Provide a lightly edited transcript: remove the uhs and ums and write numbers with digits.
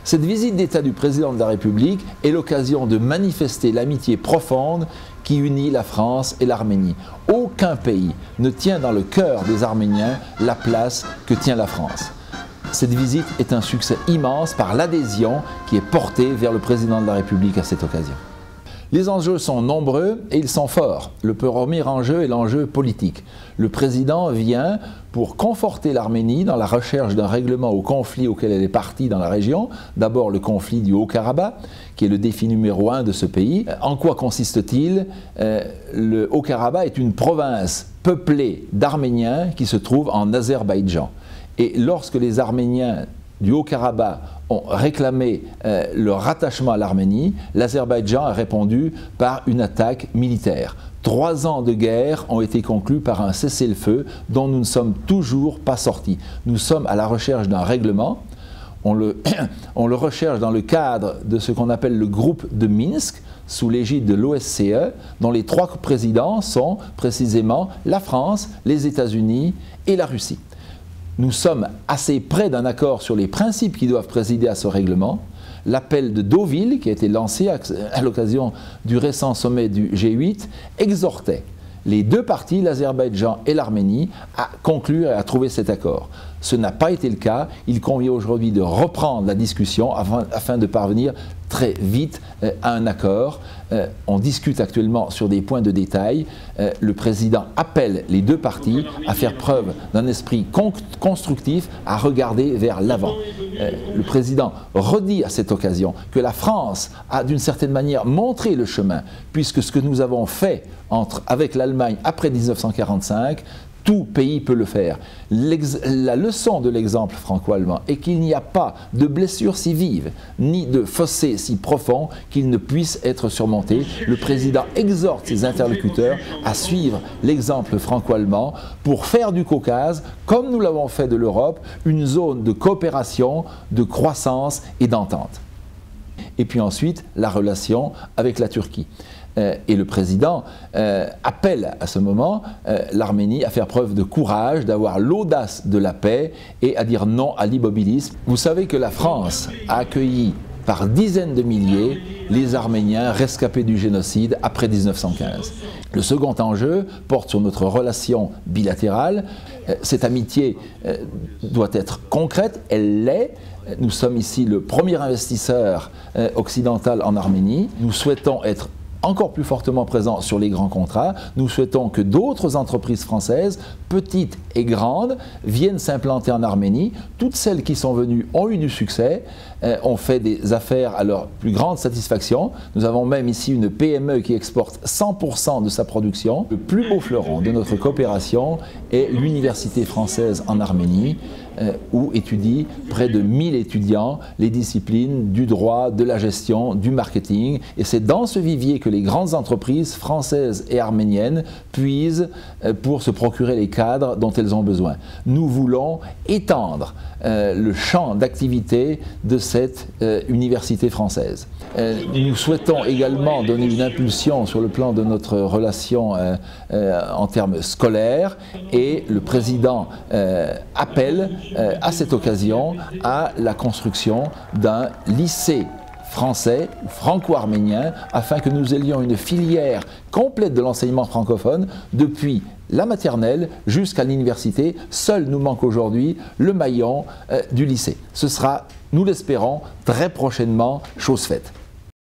Cette visite d'État du président de la République est l'occasion de manifester l'amitié profonde qui unit la France et l'Arménie. Aucun pays ne tient dans le cœur des Arméniens la place que tient la France. Cette visite est un succès immense par l'adhésion qui est portée vers le président de la République à cette occasion. Les enjeux sont nombreux et ils sont forts. Le premier enjeu est l'enjeu politique. Le président vient pour conforter l'Arménie dans la recherche d'un règlement au conflit auquel elle est partie dans la région. D'abord le conflit du Haut-Karabakh, qui est le défi numéro 1 de ce pays. En quoi consiste-t-il? Le Haut-Karabakh est une province peuplée d'Arméniens qui se trouve en Azerbaïdjan. Et lorsque les Arméniens du Haut-Karabakh ont réclamé le rattachement à l'Arménie, l'Azerbaïdjan a répondu par une attaque militaire. 3 ans de guerre ont été conclus par un cessez-le-feu dont nous ne sommes toujours pas sortis. Nous sommes à la recherche d'un règlement. On le recherche dans le cadre de ce qu'on appelle le groupe de Minsk, sous l'égide de l'OSCE, dont les 3 présidents sont précisément la France, les États-Unis et la Russie. Nous sommes assez près d'un accord sur les principes qui doivent présider à ce règlement. L'appel de Deauville, qui a été lancé à l'occasion du récent sommet du G8, exhortait les 2 parties, l'Azerbaïdjan et l'Arménie, à conclure et à trouver cet accord. Ce n'a pas été le cas. Il convient aujourd'hui de reprendre la discussion afin de parvenir très vite à un accord. On discute actuellement sur des points de détail. Le président appelle les 2 parties à faire preuve d'un esprit constructif, à regarder vers l'avant. Le président redit à cette occasion que la France a d'une certaine manière montré le chemin, puisque ce que nous avons fait avec l'Allemagne après 1945, tout pays peut le faire. La leçon de l'exemple franco-allemand est qu'il n'y a pas de blessure si vive, ni de fossé si profond qu'il ne puisse être surmonté. Le président exhorte ses interlocuteurs à suivre l'exemple franco-allemand pour faire du Caucase, comme nous l'avons fait de l'Europe, une zone de coopération, de croissance et d'entente. Et puis ensuite, la relation avec la Turquie. Et le président appelle à ce moment l'Arménie à faire preuve de courage, d'avoir l'audace de la paix et à dire non à l'immobilisme. Vous savez que la France a accueilli par dizaines de milliers les Arméniens rescapés du génocide après 1915. Le second enjeu porte sur notre relation bilatérale. Cette amitié doit être concrète, elle l'est. Nous sommes ici le premier investisseur occidental en Arménie. Nous souhaitons être encore plus fortement présents sur les grands contrats. Nous souhaitons que d'autres entreprises françaises, petites et grandes, viennent s'implanter en Arménie. Toutes celles qui sont venues ont eu du succès, ont fait des affaires à leur plus grande satisfaction. Nous avons même ici une PME qui exporte 100% de sa production. Le plus beau fleuron de notre coopération est l'Université française en Arménie, où étudient près de 1000 étudiants les disciplines du droit, de la gestion, du marketing. Et c'est dans ce vivier que les grandes entreprises françaises et arméniennes puisent pour se procurer les cadres dont elles ont besoin. Nous voulons étendre le champ d'activité de cette université française. Nous souhaitons également donner une impulsion sur le plan de notre relation en termes scolaires, et le président appelle à cette occasion à la construction d'un lycée français ou franco-arménien afin que nous ayons une filière complète de l'enseignement francophone depuis la maternelle jusqu'à l'université. Seul nous manque aujourd'hui le maillon du lycée. Ce sera, nous l'espérons, très prochainement chose faite.